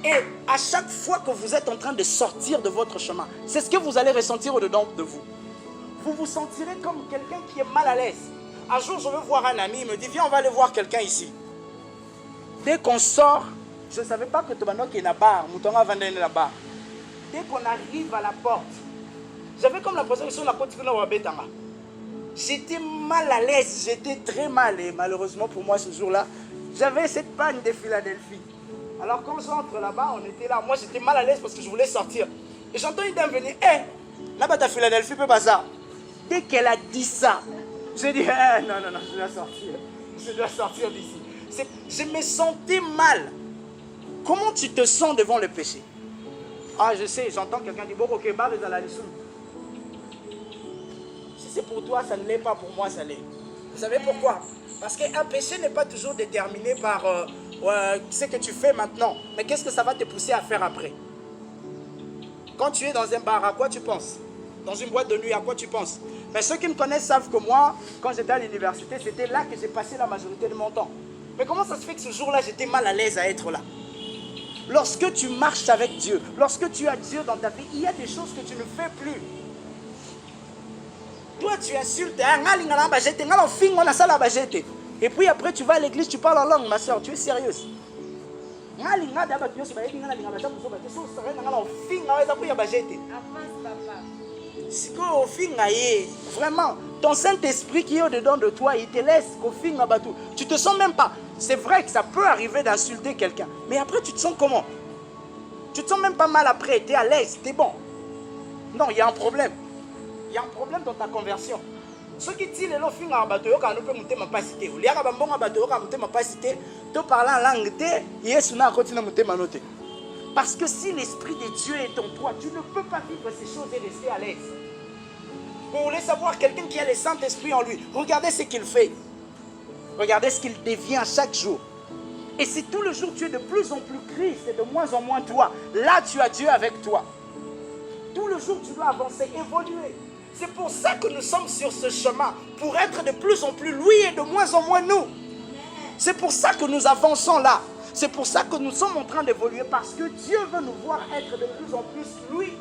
Et à chaque fois que vous êtes en train de sortir de votre chemin, c'est ce que vous allez ressentir au-dedans de vous. Vous vous sentirez comme quelqu'un qui est mal à l'aise. Un jour, je veux voir un ami, il me dit, viens, on va aller voir quelqu'un ici. Dès qu'on sort, je ne savais pas que Tobano qui est là-bas, Moutonga Vandene là-bas. Dès qu'on arrive à la porte, j'avais comme l'impression que sur la côte, j'étais mal à l'aise, j'étais très mal. Et malheureusement pour moi, ce jour-là, j'avais cette panne de Philadelphie. Alors quand j'entre là-bas, on était là. Moi, j'étais mal à l'aise parce que je voulais sortir. Et j'entends une dame venir, hé, là-bas, ta Philadelphie, peut pas ça. Dès qu'elle a dit ça, j'ai dit, non, je dois sortir. Je dois sortir d'ici. Je me sentais mal. Comment tu te sens devant le péché? Ah, je sais, j'entends quelqu'un dire, bon, ok, barre dans la lissou. Si c'est pour toi, ça ne l'est pas, pour moi, ça l'est. Vous savez pourquoi? Parce qu'un péché n'est pas toujours déterminé par ce que tu fais maintenant. Mais qu'est-ce que ça va te pousser à faire après? Quand tu es dans un bar, à quoi tu penses? Dans une boîte de nuit, à quoi tu penses? Mais ceux qui me connaissent savent que moi, quand j'étais à l'université, c'était là que j'ai passé la majorité de mon temps. Mais comment ça se fait que ce jour-là, j'étais mal à l'aise à être là? Lorsque tu marches avec Dieu, lorsque tu as Dieu dans ta vie, il y a des choses que tu ne fais plus. Toi, tu insultes. Et puis après, tu vas à l'église, tu parles en langue, ma soeur. Tu es sérieuse? Vraiment, ton Saint-Esprit qui est au-dedans de toi, il te laisse qu'au fin. Tu te sens même pas. C'est vrai que ça peut arriver d'insulter quelqu'un. Mais après, tu te sens comment? Tu te sens même pas mal après. Tu es à l'aise, tu es bon. Non, il y a un problème. Il y a un problème dans ta conversion. Ceux qui disent les filles en bateau, quand on peut monter ma pasité, ou les arabes en bateau, quand monter ma pasité, tu parles en langue, et est-ce qu'on a continué à monter ma note? Parce que si l'Esprit de Dieu est en toi, tu ne peux pas vivre ces choses et rester à l'aise. Vous voulez savoir quelqu'un qui a le Saint-Esprit en lui? Regardez ce qu'il fait. Regardez ce qu'il devient chaque jour. Et si tout le jour tu es de plus en plus Christ et de moins en moins toi, là tu as Dieu avec toi. Tout le jour tu dois avancer, évoluer. C'est pour ça que nous sommes sur ce chemin, pour être de plus en plus lui et de moins en moins nous. C'est pour ça que nous avançons là. C'est pour ça que nous sommes en train d'évoluer, parce que Dieu veut nous voir être de plus en plus lui.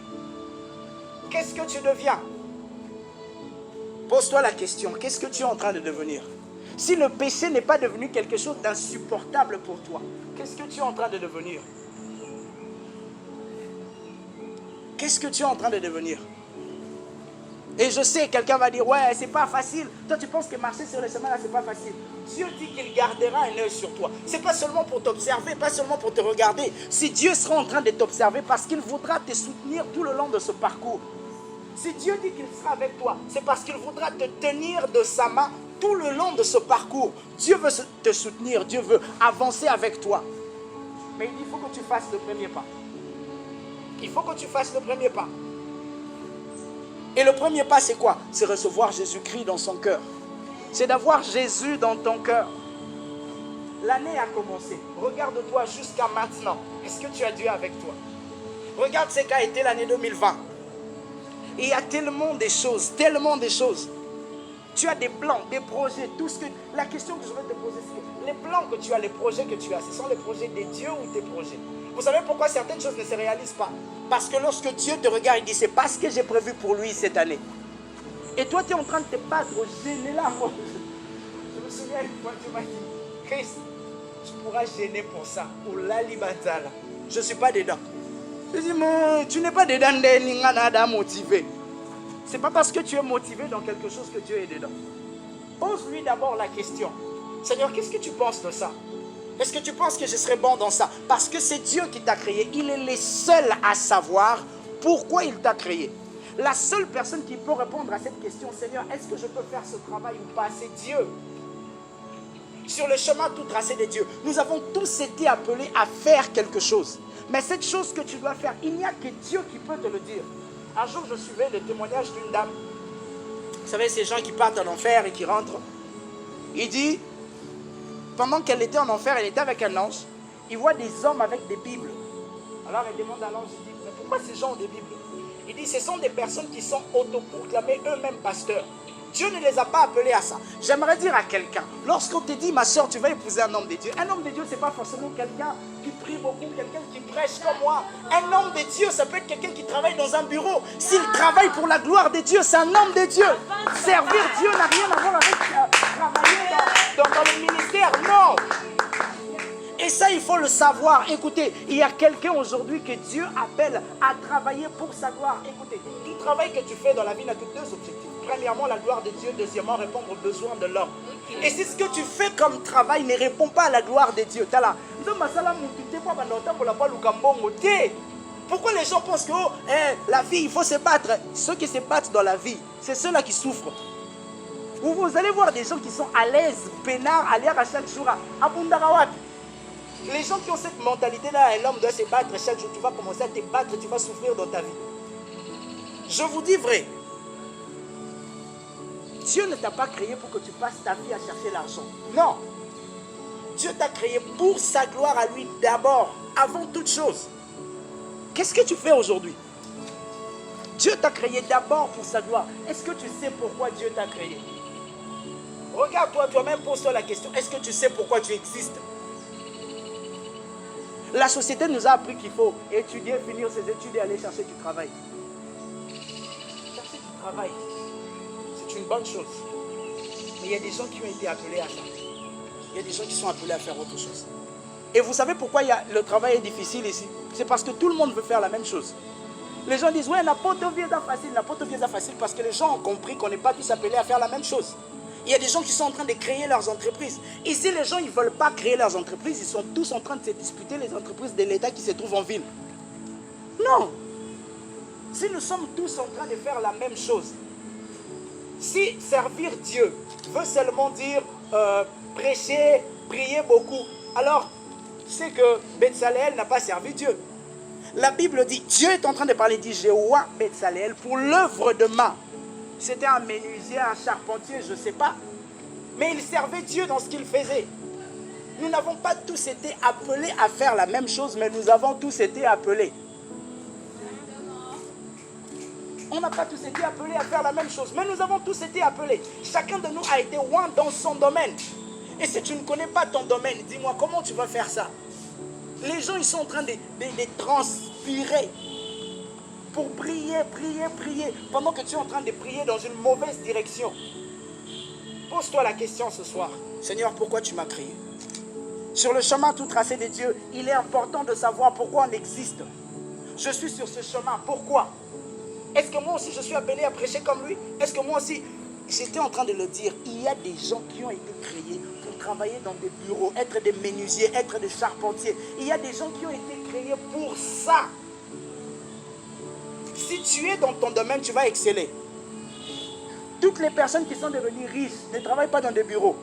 Qu'est-ce que tu deviens? Pose-toi la question, qu'est-ce que tu es en train de devenir? Si le péché n'est pas devenu quelque chose d'insupportable pour toi, qu'est-ce que tu es en train de devenir? Qu'est-ce que tu es en train de devenir? Et je sais, quelqu'un va dire, ouais, c'est pas facile. Toi, tu penses que marcher sur le chemin là, c'est pas facile. Dieu dit qu'il gardera un œil sur toi. C'est pas seulement pour t'observer, pas seulement pour te regarder. Si Dieu sera en train de t'observer, parce qu'il voudra te soutenir tout le long de ce parcours. Si Dieu dit qu'il sera avec toi, c'est parce qu'il voudra te tenir de sa main tout le long de ce parcours. Dieu veut te soutenir, Dieu veut avancer avec toi. Mais il faut que tu fasses le premier pas. Il faut que tu fasses le premier pas. Et le premier pas, c'est quoi? C'est recevoir Jésus-Christ dans son cœur. C'est d'avoir Jésus dans ton cœur. L'année a commencé. Regarde-toi jusqu'à maintenant. Est-ce que tu as Dieu avec toi? Regarde ce qu'a été l'année 2020. Et il y a tellement de choses, tellement de choses. Tu as des plans, des projets, tout ce que... La question que je veux te poser, c'est les plans que tu as, les projets que tu as, ce sont les projets de Dieu ou tes projets? Vous savez pourquoi certaines choses ne se réalisent pas? Parce que lorsque Dieu te regarde, il dit, c'est pas ce que j'ai prévu pour lui cette année. Et toi, tu es en train de te battre, gêner là. Je me souviens une fois, tu m'as dit, Christ, tu pourras gêner pour ça. Ou la libatala. Je ne suis pas dedans. Je dis, mais tu n'es pas dedans, motivé. Ce n'est pas parce que tu es motivé dans quelque chose que Dieu est dedans. Pose-lui d'abord la question. Seigneur, qu'est-ce que tu penses de ça? Est-ce que tu penses que je serai bon dans ça? Parce que c'est Dieu qui t'a créé. Il est le seul à savoir pourquoi il t'a créé. La seule personne qui peut répondre à cette question, Seigneur, est-ce que je peux faire ce travail ou pas? C'est Dieu. Sur le chemin tout tracé de Dieu, nous avons tous été appelés à faire quelque chose. Mais cette chose que tu dois faire, il n'y a que Dieu qui peut te le dire. Un jour, je suivais le témoignage d'une dame. Vous savez, ces gens qui partent en enfer et qui rentrent. Il dit, pendant qu'elle était en enfer, elle était avec un ange. Il voit des hommes avec des Bibles. Alors elle demande à l'ange, il dit, mais pourquoi ces gens ont des Bibles? Il dit, ce sont des personnes qui sont autoproclamées eux-mêmes pasteurs. Dieu ne les a pas appelés à ça. J'aimerais dire à quelqu'un, lorsqu'on te dit, ma soeur, tu vas épouser un homme de Dieu. Un homme de Dieu, ce n'est pas forcément quelqu'un qui prie beaucoup, quelqu'un qui prêche comme moi. Un homme de Dieu, ça peut être quelqu'un qui travaille dans un bureau. S'il travaille pour la gloire de Dieu, c'est un homme de Dieu. Servir Dieu n'a rien à voir avec travailler dans le ministère. Non. Et ça, il faut le savoir. Écoutez, il y a quelqu'un aujourd'hui que Dieu appelle à travailler pour sa gloire. Écoutez, tout travail que tu fais dans la vie n'a que deux objectifs. Premièrement, la gloire de Dieu. Deuxièmement, répondre aux besoins de l'homme. Et si ce que tu fais comme travail ne répond pas à la gloire de Dieu, pourquoi les gens pensent que la vie, il faut se battre? Ceux qui se battent dans la vie, c'est ceux-là qui souffrent. Vous allez voir des gens qui sont à l'aise, peinards, à l'air à chaque jour, à Bundarawat. Les gens qui ont cette mentalité-là, l'homme doit se battre chaque jour. Tu vas commencer à te battre, tu vas souffrir dans ta vie. Je vous dis vrai. Dieu ne t'a pas créé pour que tu passes ta vie à chercher l'argent. Non. Dieu t'a créé pour sa gloire à lui d'abord, avant toute chose. Qu'est-ce que tu fais aujourd'hui? Dieu t'a créé d'abord pour sa gloire. Est-ce que tu sais pourquoi Dieu t'a créé? Regarde-toi toi-même, pose-toi la question. Est-ce que tu sais pourquoi tu existes? La société nous a appris qu'il faut étudier, finir ses études et aller chercher du travail. Chercher du travail, c'est une bonne chose. Mais il y a des gens qui ont été appelés à ça. Il y a des gens qui sont appelés à faire autre chose. Et vous savez pourquoi le travail est difficile ici? C'est parce que tout le monde veut faire la même chose. Les gens disent, ouais, n'importe facile, parce que les gens ont compris qu'on n'est pas tous appelés à faire la même chose. Il y a des gens qui sont en train de créer leurs entreprises. Ici, les gens, ils ne veulent pas créer leurs entreprises. Ils sont tous en train de se disputer les entreprises de l'État qui se trouvent en ville. Non. Si nous sommes tous en train de faire la même chose, si servir Dieu veut seulement dire prêcher, prier beaucoup, alors c'est que Betsaleel n'a pas servi Dieu. La Bible dit, Dieu est en train de parler, dit Jéhovah Betsaleel pour l'œuvre de main. C'était un menuisier, un charpentier, je ne sais pas. Mais il servait Dieu dans ce qu'il faisait. Nous n'avons pas tous été appelés à faire la même chose, mais nous avons tous été appelés. On n'a pas tous été appelés à faire la même chose, mais nous avons tous été appelés. Chacun de nous a été one dans son domaine. Et si tu ne connais pas ton domaine, dis-moi comment tu vas faire ça. Les gens, ils sont en train de transpirer pour prier, pendant que tu es en train de prier dans une mauvaise direction. Pose-toi la question ce soir. Seigneur, pourquoi tu m'as créé? Sur le chemin tout tracé de Dieu, il est important de savoir pourquoi on existe. Je suis sur ce chemin, pourquoi? Est-ce que moi aussi je suis appelé à prêcher comme lui? Est-ce que moi aussi, j'étais en train de le dire, il y a des gens qui ont été créés pour travailler dans des bureaux, être des menuisiers, être des charpentiers. Il y a des gens qui ont été créés pour ça. Si tu es dans ton domaine, tu vas exceller. Toutes les personnes qui sont devenues riches ne travaillent pas dans des bureaux.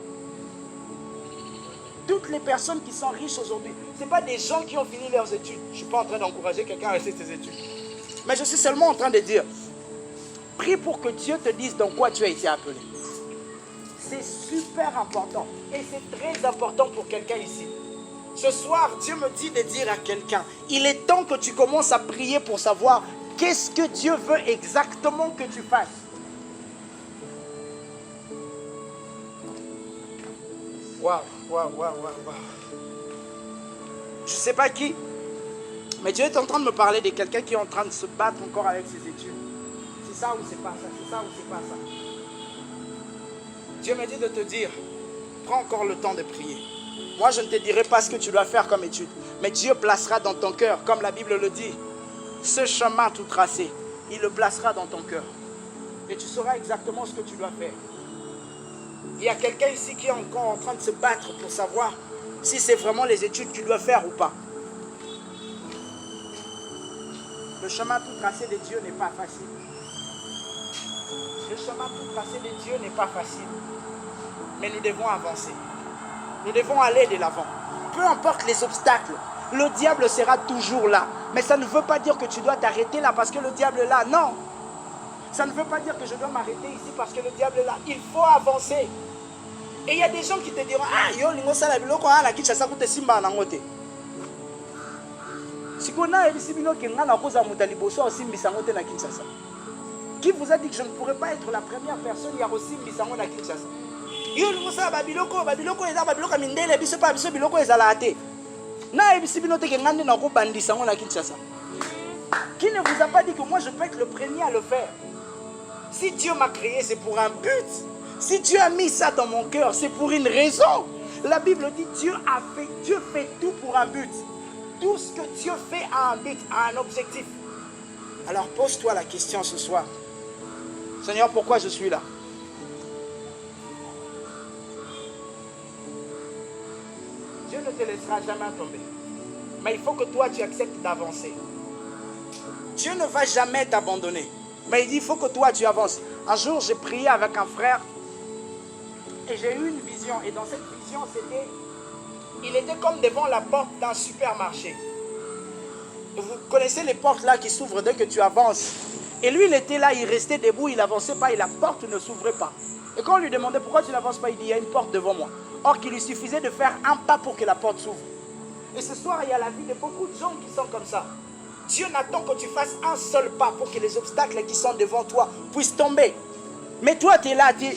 Toutes les personnes qui sont riches aujourd'hui, ce n'est pas des gens qui ont fini leurs études. Je ne suis pas en train d'encourager quelqu'un à rester ses études. Mais je suis seulement en train de dire, prie pour que Dieu te dise dans quoi tu as été appelé. C'est super important. Et c'est très important pour quelqu'un ici. Ce soir, Dieu me dit de dire à quelqu'un, il est temps que tu commences à prier pour savoir qu'est-ce que Dieu veut exactement que tu fasses. Waouh. Je ne sais pas qui, mais Dieu est en train de me parler de quelqu'un qui est en train de se battre encore avec ses études. C'est ça ou c'est pas ça, c'est ça ou c'est pas ça. Dieu m'a dit de te dire, prends encore le temps de prier. Moi, je ne te dirai pas ce que tu dois faire comme étude, mais Dieu placera dans ton cœur, comme la Bible le dit, ce chemin tout tracé, il le placera dans ton cœur. Et tu sauras exactement ce que tu dois faire. Il y a quelqu'un ici qui est encore en train de se battre pour savoir si c'est vraiment les études que tu dois faire ou pas. Le chemin tout tracé de Dieu n'est pas facile. Le chemin tout tracé de Dieu n'est pas facile. Mais nous devons avancer. Nous devons aller de l'avant. Peu importe les obstacles, le diable sera toujours là. Mais ça ne veut pas dire que tu dois t'arrêter là parce que le diable est là. Non. Ça ne veut pas dire que je dois m'arrêter ici parce que le diable est là. Il faut avancer. Et il y a des gens qui te diront, ah, yo, lingo sala biloko ala Kinshasa kote simba na ngote. Sikona ebisi bino ke ngana koza muta liboso osimbisa ngote na Kinshasa. Qui vous a dit que je ne pourrais pas être la première personne qui a osimbisa ngote na Kinshasa? Yo lingo sala babiloko eza babiloko mindele biso pa biso biloko ezala ate. Na ebisi bino te ke ngande na ko bandisa ngote na Kinshasa. Qui ne vous a pas dit que moi je peux être le premier à le faire? Si Dieu m'a créé, c'est pour un but. Si Dieu a mis ça dans mon cœur, c'est pour une raison. La Bible dit Dieu fait tout pour un but. Tout ce que Dieu fait a un but, a un objectif. Alors pose-toi la question ce soir. Seigneur, pourquoi je suis là? Dieu ne te laissera jamais tomber. Mais il faut que toi tu acceptes d'avancer. Dieu ne va jamais t'abandonner. Mais il dit, il faut que toi tu avances. Un jour, j'ai prié avec un frère et j'ai eu une vision. Et dans cette vision, il était comme devant la porte d'un supermarché. Vous connaissez les portes là qui s'ouvrent dès que tu avances. Et lui, il était là, il restait debout, il n'avançait pas et la porte ne s'ouvrait pas. Et quand on lui demandait pourquoi tu n'avances pas, il dit, il y a une porte devant moi. Or qu'il lui suffisait de faire un pas pour que la porte s'ouvre. Et ce soir, il y a la vie de beaucoup de gens qui sont comme ça. Dieu n'attend que tu fasses un seul pas pour que les obstacles qui sont devant toi puissent tomber. Mais toi, tu es là, Dieu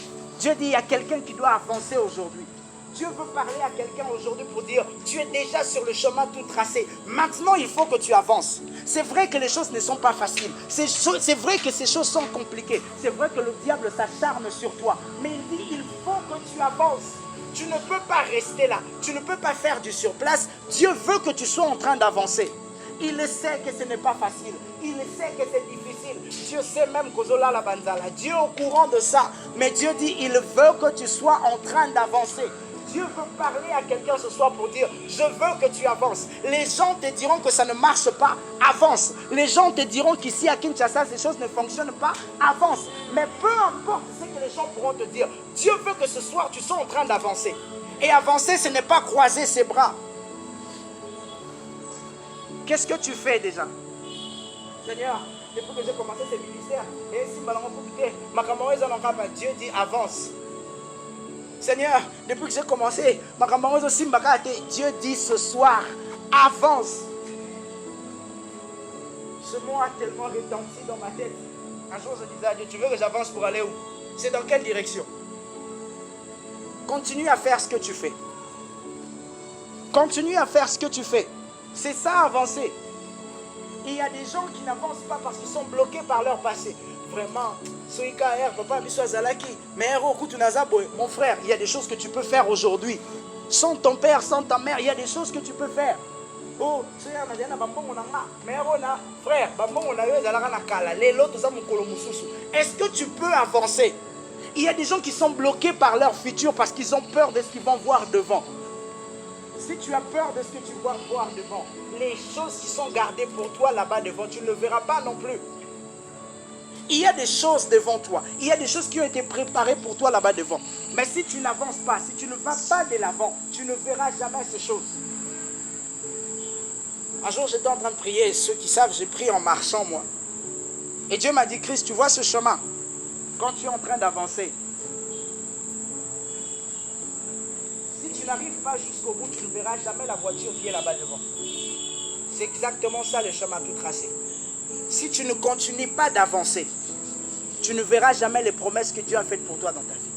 dit, il y a quelqu'un qui doit avancer aujourd'hui. Dieu veut parler à quelqu'un aujourd'hui pour dire, tu es déjà sur le chemin tout tracé. Maintenant, il faut que tu avances. C'est vrai que les choses ne sont pas faciles. C'est vrai que ces choses sont compliquées. C'est vrai que le diable s'acharne sur toi. Mais il dit, il faut que tu avances. Tu ne peux pas rester là. Tu ne peux pas faire du surplace. Dieu veut que tu sois en train d'avancer. Il sait que ce n'est pas facile. Il sait que c'est difficile. Dieu sait même que Zola la Banzala. Dieu est au courant de ça. Mais Dieu dit, il veut que tu sois en train d'avancer. Dieu veut parler à quelqu'un ce soir pour dire, je veux que tu avances. Les gens te diront que ça ne marche pas, avance. Les gens te diront qu'ici à Kinshasa, ces choses ne fonctionnent pas, avance. Mais peu importe ce que les gens pourront te dire, Dieu veut que ce soir, tu sois en train d'avancer. Et avancer, ce n'est pas croiser ses bras. Qu'est-ce que tu fais déjà? Seigneur, depuis que j'ai commencé ce ministère, et si Dieu dit avance. Seigneur, depuis que j'ai commencé, Dieu dit ce soir, avance. Ce mot a tellement retenti dans ma tête. Un jour, je disais à Dieu, tu veux que j'avance pour aller où? C'est dans quelle direction? Continue à faire ce que tu fais. Continue à faire ce que tu fais. C'est ça, avancer. Et il y a des gens qui n'avancent pas parce qu'ils sont bloqués par leur passé. Vraiment, mon frère, il y a des choses que tu peux faire aujourd'hui. Sans ton père, sans ta mère, il y a des choses que tu peux faire. Oh, frère, est-ce que tu peux avancer? Il y a des gens qui sont bloqués par leur futur parce qu'ils ont peur de ce qu'ils vont voir devant. Si tu as peur de ce que tu vas voir devant, les choses qui sont gardées pour toi là-bas devant, tu ne le verras pas non plus. Il y a des choses devant toi. Il y a des choses qui ont été préparées pour toi là-bas devant. Mais si tu n'avances pas, si tu ne vas pas de l'avant, tu ne verras jamais ces choses. Un jour, j'étais en train de prier. Ceux qui savent, j'ai prié en marchant, moi. Et Dieu m'a dit, Christ, tu vois ce chemin? Quand tu es en train d'avancer, si tu n'arrives pas jusqu'au bout, tu ne verras jamais la voiture qui est là-bas devant. C'est exactement ça le chemin tout tracé. Si tu ne continues pas d'avancer, tu ne verras jamais les promesses que Dieu a faites pour toi dans ta vie.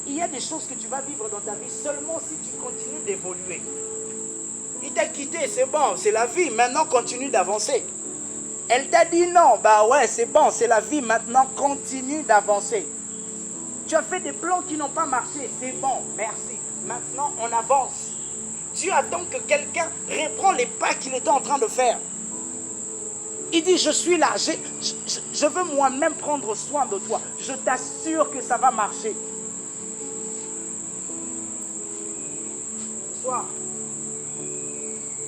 Il y a des choses que tu vas vivre dans ta vie seulement si tu continues d'évoluer. Il t'a quitté, c'est bon, c'est la vie, maintenant continue d'avancer. Elle t'a dit non, bah ouais, c'est bon, c'est la vie, maintenant continue d'avancer. Tu as fait des plans qui n'ont pas marché, c'est bon, merci. Maintenant, on avance. Dieu attend que quelqu'un reprend les pas qu'il était en train de faire. Il dit, je suis là, je veux moi-même prendre soin de toi. Je t'assure que ça va marcher. Ce soir,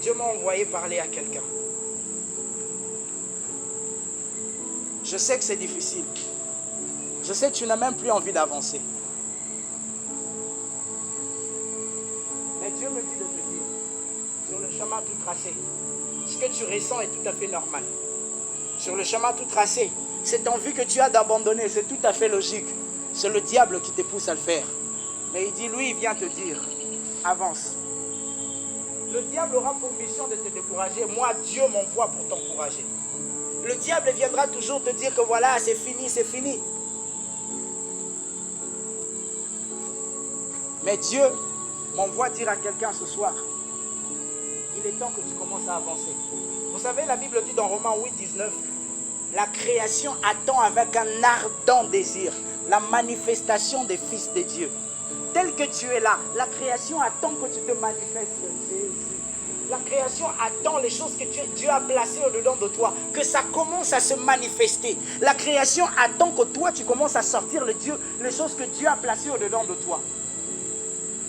Dieu m'a envoyé parler à quelqu'un. Je sais que c'est difficile. Je sais que tu n'as même plus envie d'avancer. Mais Dieu me dit de te dire, sur le chemin tout tracé, ce que tu ressens est tout à fait normal. Sur le chemin tout tracé, cette envie que tu as d'abandonner, c'est tout à fait logique. C'est le diable qui te pousse à le faire. Mais il dit, lui, il vient te dire, avance. Le diable aura pour mission de te décourager. Moi, Dieu m'envoie pour t'encourager. Le diable viendra toujours te dire que voilà, c'est fini, c'est fini. Mais Dieu m'envoie dire à quelqu'un ce soir, il est temps que tu commences à avancer. Vous savez, la Bible dit dans Romains 8, 19, la création attend avec un ardent désir la manifestation des fils de Dieu. Tel que tu es là, la création attend que tu te manifestes, Jésus. La création attend les choses que Dieu a placées au-dedans de toi, que ça commence à se manifester. La création attend que toi, tu commences à sortir les choses que Dieu a placées au-dedans de toi.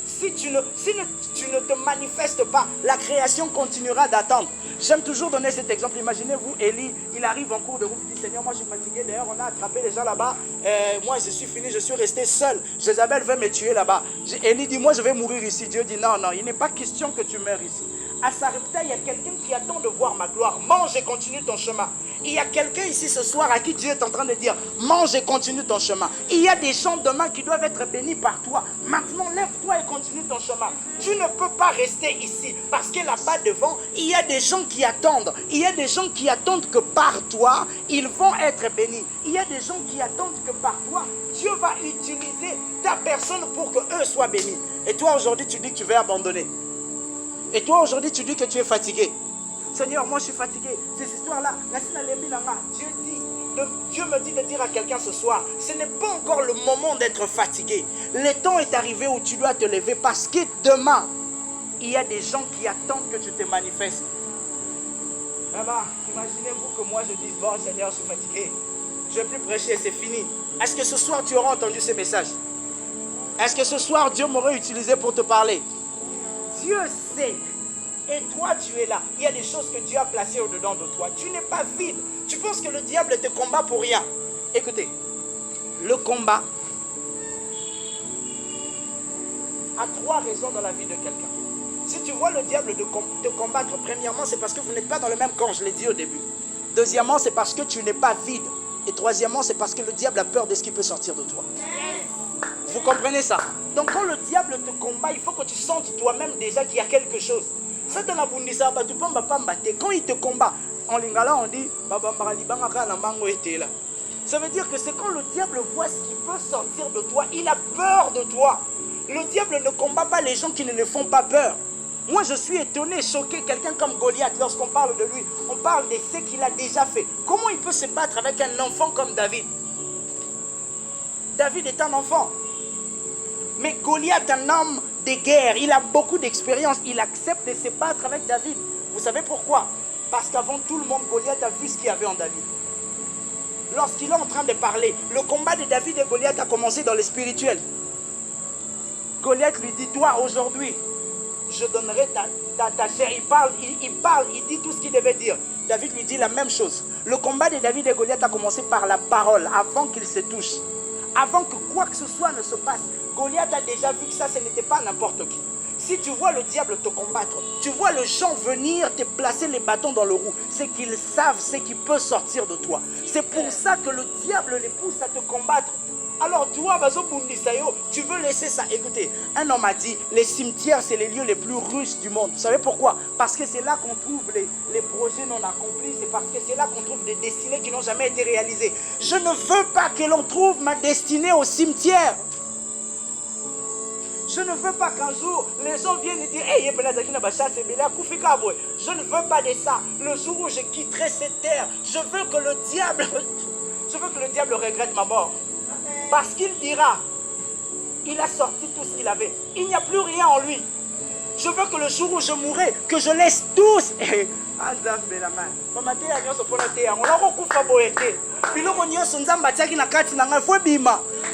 Si tu ne te manifestes pas, la création continuera d'attendre. J'aime toujours donner cet exemple. Imaginez-vous, Élie, il arrive en cours de route, il dit, Seigneur, moi je suis fatigué. D'ailleurs, on a attrapé les gens là-bas. Moi, je suis fini, je suis resté seul. Jézabel veut me tuer là-bas. Élie dit, moi je vais mourir ici. Dieu dit, non, il n'est pas question que tu meurs ici. À Sarepta, il y a quelqu'un qui attend de voir ma gloire. Mange et continue ton chemin. Il y a quelqu'un ici ce soir à qui Dieu est en train de dire, mange et continue ton chemin. Il y a des gens demain qui doivent être bénis par toi. Maintenant, lève-toi et continue ton chemin. Tu ne peux pas rester ici parce que là-bas devant, il y a des gens qui attendent. Il y a des gens qui attendent que par toi, ils vont être bénis. Il y a des gens qui attendent que par toi, Dieu va utiliser ta personne pour qu'eux soient bénis. Et toi, aujourd'hui, tu dis que tu veux abandonner. Et toi, aujourd'hui, tu dis que tu es fatigué. Seigneur, moi, je suis fatigué. Ces histoires-là, Dieu me dit de dire à quelqu'un ce soir, ce n'est pas encore le moment d'être fatigué. Le temps est arrivé où tu dois te lever parce que demain, il y a des gens qui attendent que tu te manifestes. Là-bas, imaginez-vous que moi, je dise, bon, Seigneur, je suis fatigué. Je ne vais plus prêcher, c'est fini. Est-ce que ce soir, tu auras entendu ces messages? Est-ce que ce soir, Dieu m'aurait utilisé pour te parler? Dieu sait. Et toi, tu es là. Il y a des choses que Dieu a placées au-dedans de toi. Tu n'es pas vide. Tu penses que le diable te combat pour rien. Écoutez, le combat a 3 raisons dans la vie de quelqu'un. Si tu vois le diable te combattre, premièrement, c'est parce que vous n'êtes pas dans le même camp, je l'ai dit au début. Deuxièmement, c'est parce que tu n'es pas vide. Et troisièmement, c'est parce que le diable a peur de ce qui peut sortir de toi. Vous comprenez ça? Donc quand le diable te combat, il faut que tu sentes toi-même déjà qu'il y a quelque chose. Ça te n'abondissa pas, tu peux pas battre. Quand il te combat, en lingala on dit ça veut dire que c'est quand le diable voit ce qui peut sortir de toi, il a peur de toi. Le diable ne combat pas les gens qui ne le font pas peur. Moi je suis étonné, choqué, quelqu'un comme Goliath, lorsqu'on parle de lui, on parle de ce qu'il a déjà fait. Comment il peut se battre avec un enfant comme David? David est un enfant. Mais Goliath, un homme de guerre, il a beaucoup d'expérience, il accepte de se battre avec David. Vous savez pourquoi? Parce qu'avant tout le monde, Goliath a vu ce qu'il y avait en David. Lorsqu'il est en train de parler, le combat de David et Goliath a commencé dans le spirituel. Goliath lui dit, toi aujourd'hui, je donnerai ta chair. Il dit tout ce qu'il devait dire. David lui dit la même chose. Le combat de David et Goliath a commencé par la parole, avant qu'ils se touchent. Avant que quoi que ce soit ne se passe. Goliath a déjà vu que ça, ce n'était pas n'importe qui. Si tu vois le diable te combattre, tu vois le gens venir te placer les bâtons dans le roue, c'est qu'ils savent ce qui peut sortir de toi. C'est pour ça que le diable les pousse à te combattre. Alors toi, tu veux laisser ça. Écoutez, un homme a dit, les cimetières, c'est les lieux les plus riches du monde. Vous savez pourquoi? Parce que c'est là qu'on trouve les projets non accomplis. C'est parce que c'est là qu'on trouve des destinées qui n'ont jamais été réalisées. Je ne veux pas que l'on trouve ma destinée au cimetière. Je ne veux pas qu'un jour, les gens viennent et disent hey, je ne veux pas de ça. Le jour où je quitterai cette terre, je veux que le diable regrette ma mort. Parce qu'il dira, il a sorti tout ce qu'il avait. Il n'y a plus rien en lui. Je veux que le jour où je mourrai, que je laisse tous.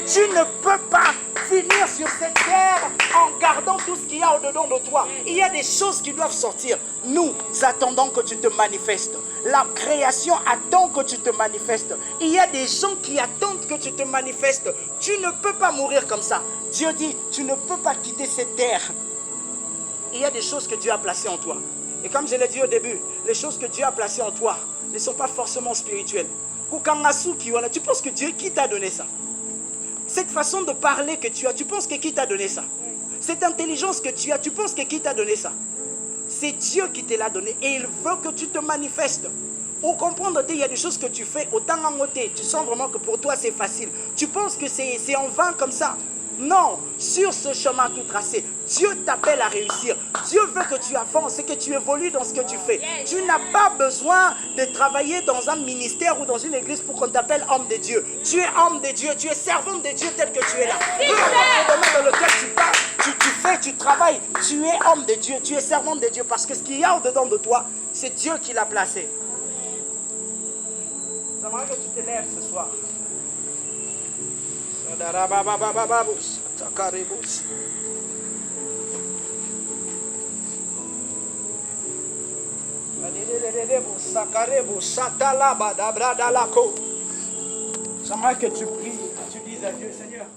Tu ne peux pas finir sur cette terre en gardant tout ce qu'il y a au-dedans de toi. Il y a des choses qui doivent sortir. Nous attendons que tu te manifestes. La création attend que tu te manifestes. Il y a des gens qui attendent que tu te manifestes. Tu ne peux pas mourir comme ça. Dieu dit, tu ne peux pas quitter cette terre. Il y a des choses que Dieu a placées en toi. Et comme je l'ai dit au début, les choses que Dieu a placées en toi ne sont pas forcément spirituelles. Tu penses que Dieu, qui t'a donné ça? Cette façon de parler que tu as, tu penses que qui t'a donné ça? Cette intelligence que tu as, tu penses que qui t'a donné ça? C'est Dieu qui te l'a donné et il veut que tu te manifestes. Pour comprendre, il y a des choses que tu fais, autant en côté, tu sens vraiment que pour toi c'est facile. Tu penses que c'est en vain comme ça? Non, sur ce chemin tout tracé, Dieu t'appelle à réussir. Dieu veut que tu avances et que tu évolues dans ce que tu fais. Tu n'as pas besoin de travailler dans un ministère ou dans une église pour qu'on t'appelle homme de Dieu. Tu es homme de Dieu, tu es servante de Dieu tel que tu es là. Peu importe le domaine dans lequel tu parles, tu fais, tu travailles, tu es homme de Dieu, tu es servante de Dieu parce que ce qu'il y a au-dedans de toi, c'est Dieu qui l'a placé. J'aimerais que tu te lèves ce soir. J'aimerais que tu pries, que tu dises à Dieu, Seigneur.